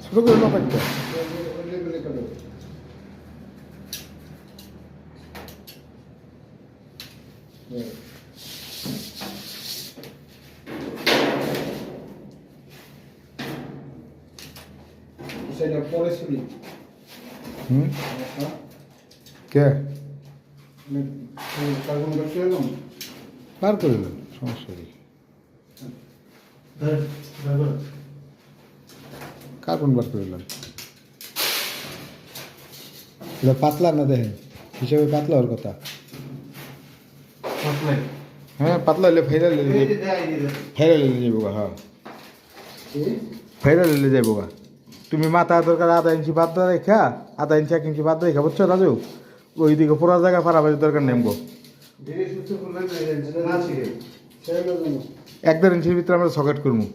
ছোট করে লোক একটা সেটা পরে শুনি হুম কে কার্বন করতে এলাম পার করে দেন সমস্যা নেই কার্বন বার করে দেন এটা পাতলা না দেখেন হিসাবে পাতলা হওয়ার কথা হ্যাঁ পাতলা হলে ফাইরা লেলে যাবো গা হ্যাঁ ফাইরা লেলে যাবো গা তুমি মাথা দরকার আধা ইঞ্চি বাদ রেখা আধা ইঞ্চি 1 ইঞ্চি বাদ রেখা বুঝছো রাজু ওইদিকে পুরো জায়গা ফারাবাজির দরকার নেমবো 1-1.5 ইঞ্চির ভিতরে আমরা সকেট করবো